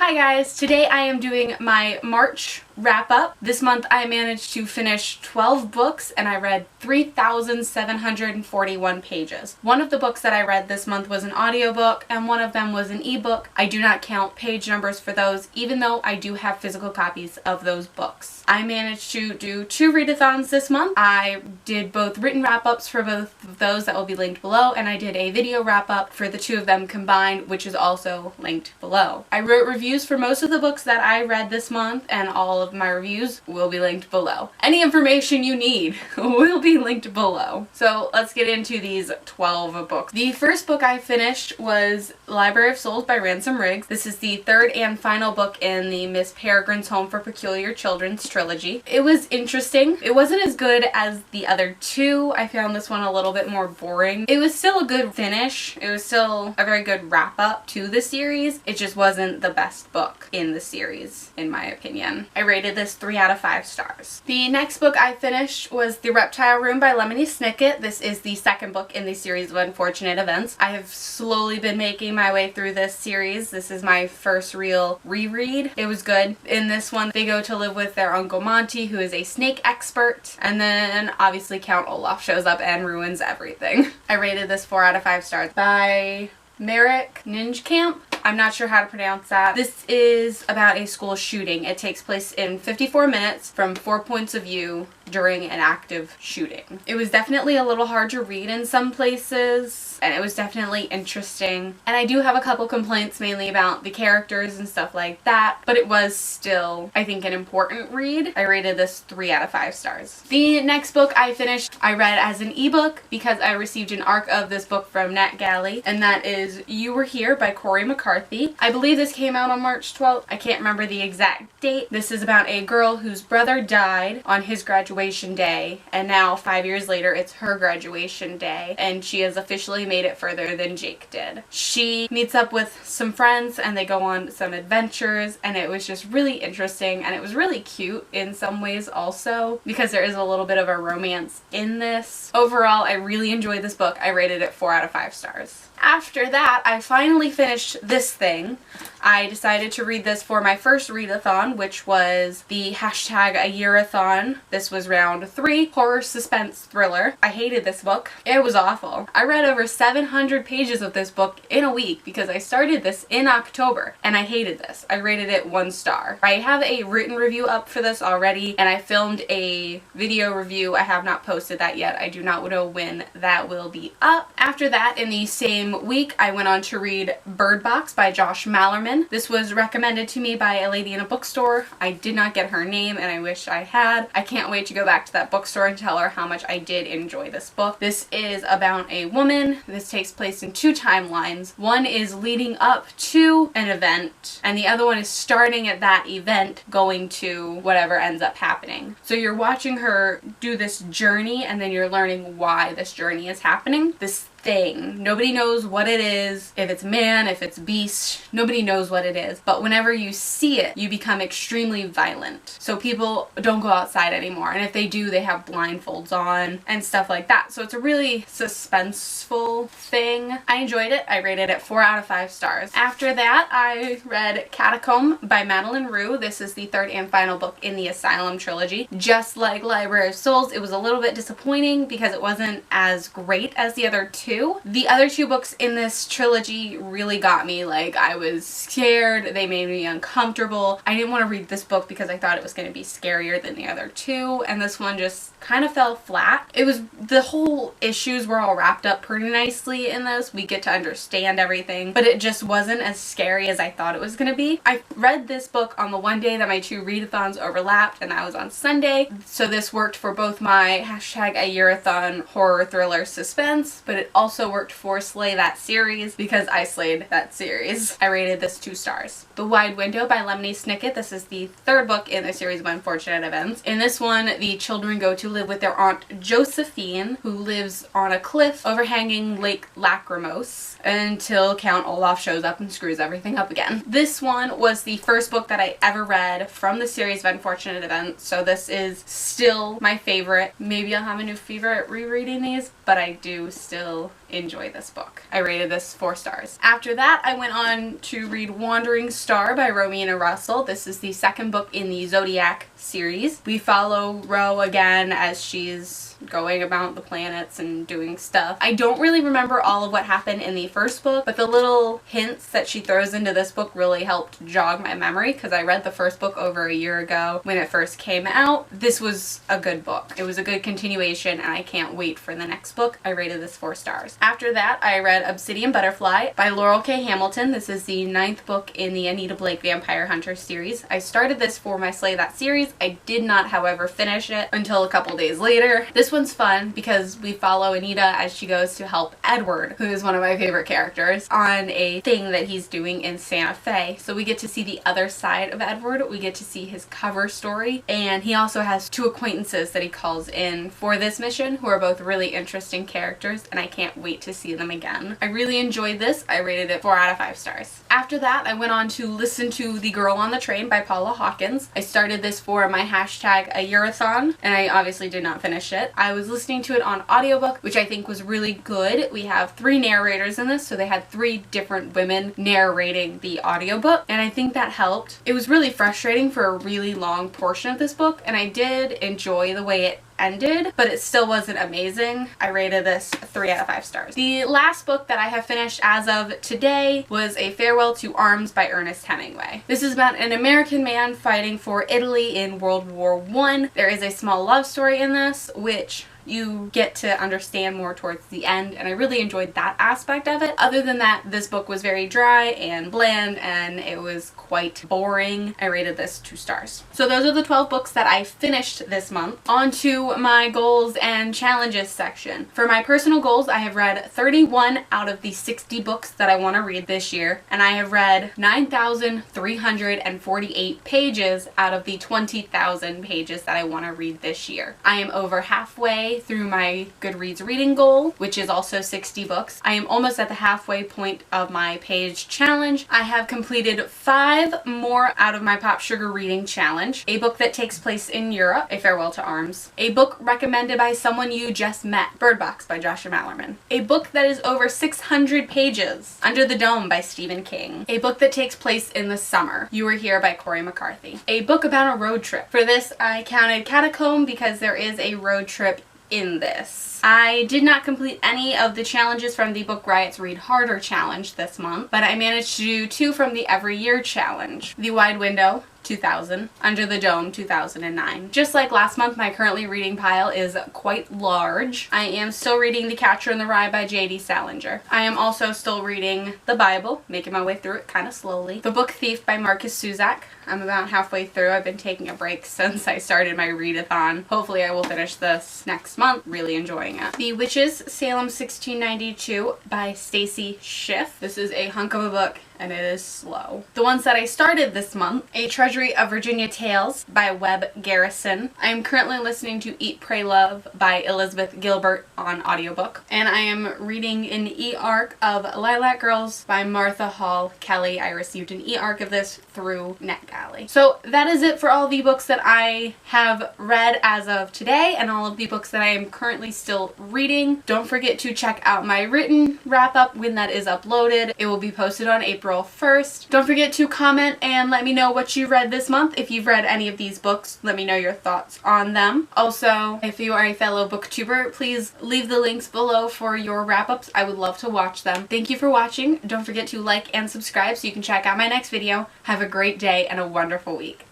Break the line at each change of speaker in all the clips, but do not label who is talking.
Hi guys, today I am doing my March wrap-up. This month I managed to finish 12 books and I read 3,741 pages. One of the books that I read this month was an audiobook and one of them was an ebook. I do not count page numbers for those, even though I do have physical copies of those books. I managed to do 2 readathons this month. I did both written wrap-ups for both of those that will be linked below, and I did a video wrap-up for the 2 of them combined, which is also linked below. I wrote reviews for most of the books that I read this month, and all of my reviews will be linked below. Any information you need will be linked below. So let's get into these 12 books. The first book I finished was Library of Souls by Ransom Riggs. This is the 3rd and final book in the Miss Peregrine's Home for Peculiar Children's trilogy. It was interesting. It wasn't as good as the other 2. I found this one a little bit more boring. It was still a good finish. It was still a very good wrap-up to the series. It just wasn't the best book in the series, in my opinion. I rated this 3 out of 5 stars. The next book I finished was The Reptile Room by Lemony Snicket. This is the 2nd book in the series of Unfortunate Events. I have slowly been making my way through this series. This is my first real reread. It was good. In this one, they go to live with their Uncle Monty, who is a snake expert, and then obviously Count Olaf shows up and ruins everything. I rated this 4 out of 5 stars. By Merrick Ninjkamp. I'm not sure how to pronounce that. This is about a school shooting. It takes place in 54 minutes from 4 points of view during an active shooting. It was definitely a little hard to read in some places, and it was definitely interesting. And I do have a couple complaints, mainly about the characters and stuff like that, but it was still, I think, an important read. I rated this 3 out of 5 stars. The next book I finished, I read as an ebook because I received an ARC of this book from NetGalley, and that is You Were Here by Corey McCarthy. I believe this came out on March 12th. I can't remember the exact date. This is about a girl whose brother died on his graduation day, and now 5 years later it's her graduation day, and she has officially made it further than Jake did. She meets up with some friends and they go on some adventures, and it was just really interesting, and it was really cute in some ways also, because there is a little bit of a romance in this. Overall, I really enjoyed this book. I rated it 4 out of 5 stars. After that, I finally finished this thing. I decided to read this for my first readathon, which was the #ayearathon. This was round 3, horror suspense thriller. I hated this book. It was awful. I read over 700 pages of this book in a week because I started this in October, and I hated this. I rated it 1 star. I have a written review up for this already, and I filmed a video review. I have not posted that yet. I do not know when that will be up. After that, in the same week, I went on to read Bird Box by Josh Malerman. This was recommended to me by a lady in a bookstore. I did not get her name, and I wish I had. I can't wait to go back to that bookstore and tell her how much I did enjoy this book. This is about a woman. This takes place in 2 timelines. One is leading up to an event, and the other one is starting at that event, going to whatever ends up happening. So you're watching her do this journey, and then you're learning why this journey is happening. This thing. Nobody knows what it is. If it's man, if it's beast, nobody knows what it is. But whenever you see it, you become extremely violent. So people don't go outside anymore. And if they do, they have blindfolds on and stuff like that. So it's a really suspenseful thing. I enjoyed it. I rated it 4 out of 5 stars. After that, I read Catacomb by Madeleine Roux. This is the 3rd and final book in the Asylum trilogy. Just like Library of Souls, it was a little bit disappointing because it wasn't as great as the other 2. The other 2 books in this trilogy really got me. Like, I was scared. They made me uncomfortable. I didn't want to read this book because I thought it was going to be scarier than the other 2, and this one just kind of fell flat. It was, the whole issues were all wrapped up pretty nicely in this. We get to understand everything, but it just wasn't as scary as I thought it was going to be. I read this book on the one day that my 2 readathons overlapped, and that was on Sunday, so this worked for both my #ayearathon horror thriller suspense, but it also worked for Slay That Series because I slayed that series. I rated this 2 stars. The Wide Window by Lemony Snicket. This is the 3rd book in the series of Unfortunate Events. In this one, the children go to live with their Aunt Josephine, who lives on a cliff overhanging Lake Lachrymose, until Count Olaf shows up and screws everything up again. This one was the first book that I ever read from the series of Unfortunate Events, so this is still my favorite. Maybe I'll have a new favorite rereading these, but I do still enjoy this book. I rated this 4 stars. After that, I went on to read Wandering Star by Romina Russell. This is the second book in the Zodiac series. We follow Ro again as she's going about the planets and doing stuff. I don't really remember all of what happened in the first book, but the little hints that she throws into this book really helped jog my memory because I read the first book over a year ago when it first came out. This was a good book. It was a good continuation and I can't wait for the next book. I rated this 4 stars. After that, I read Obsidian Butterfly by Laurel K. Hamilton. This is the 9th book in the Anita Blake Vampire Hunter series. I started this for my Slay That series. I did not, however, finish it until a couple days later. This one's fun because we follow Anita as she goes to help Edward, who is one of my favorite characters, on a thing that he's doing in Santa Fe. So we get to see the other side of Edward. We get to see his cover story, and he also has 2 acquaintances that he calls in for this mission who are both really interesting characters, and I can't wait to see them again. I really enjoyed this. I rated it 4 out of 5 stars. After that, I went on to listen to The Girl on the Train by Paula Hawkins. I started this for my hashtag a yearathon, and I obviously did not finish it. I was listening to it on audiobook, which I think was really good. We have 3 narrators in this, so they had 3 different women narrating the audiobook, and I think that helped. It was really frustrating for a really long portion of this book, and I did enjoy the way it ended, but it still wasn't amazing. I rated this 3 out of 5 stars. The last book that I have finished as of today was A Farewell to Arms by Ernest Hemingway. This is about an American man fighting for Italy in World War I. There is a small love story in this, which you get to understand more towards the end, and I really enjoyed that aspect of it. Other than that, this book was very dry and bland and it was quite boring. I rated this 2 stars. So those are the 12 books that I finished this month. On to my goals and challenges section. For my personal goals, I have read 31 out of the 60 books that I want to read this year, and I have read 9,348 pages out of the 20,000 pages that I want to read this year. I am over halfway through my Goodreads reading goal, which is also 60 books. I am almost at the halfway point of my page challenge. I have completed 5 more out of my Pop Sugar reading challenge. A book that takes place in Europe, A Farewell to Arms. A book recommended by someone you just met, Bird Box by Joshua Malerman. A book that is over 600 pages, Under the Dome by Stephen King. A book that takes place in the summer, You Were Here by Corey McCarthy. A book about a road trip. For this, I counted Catacomb because there is a road trip in this. I did not complete any of the challenges from the Book Riots Read Harder challenge this month, but I managed to do 2 from the Every Year challenge. The Wide Window, 2000, Under the Dome, 2009. Just like last month, my currently reading pile is quite large. I am still reading The Catcher in the Rye by J.D. Salinger. I am also still reading the Bible, making my way through it kind of slowly. The Book Thief by Marcus Suzak. I'm about halfway through. I've been taking a break since I started my readathon. Hopefully I will finish this next month. Really enjoying it. The Witches, Salem 1692 by Stacy Schiff. This is a hunk of a book and it is slow. The ones that I started this month, A Treasury of Virginia Tales by Webb Garrison. I am currently listening to Eat, Pray, Love by Elizabeth Gilbert on audiobook. And I am reading an e-arc of Lilac Girls by Martha Hall Kelly. I received an e-arc of this through NetGalley. So that is it for all the books that I have read as of today and all of the books that I am currently still reading. Don't forget to check out my written wrap-up when that is uploaded. It will be posted on April 1st. Don't forget to comment and let me know what you read this month. If you've read any of these books, let me know your thoughts on them. Also, if you are a fellow booktuber, please leave the links below for your wrap-ups. I would love to watch them. Thank you for watching. Don't forget to like and subscribe so you can check out my next video. Have a great day and a wonderful week.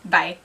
Bye.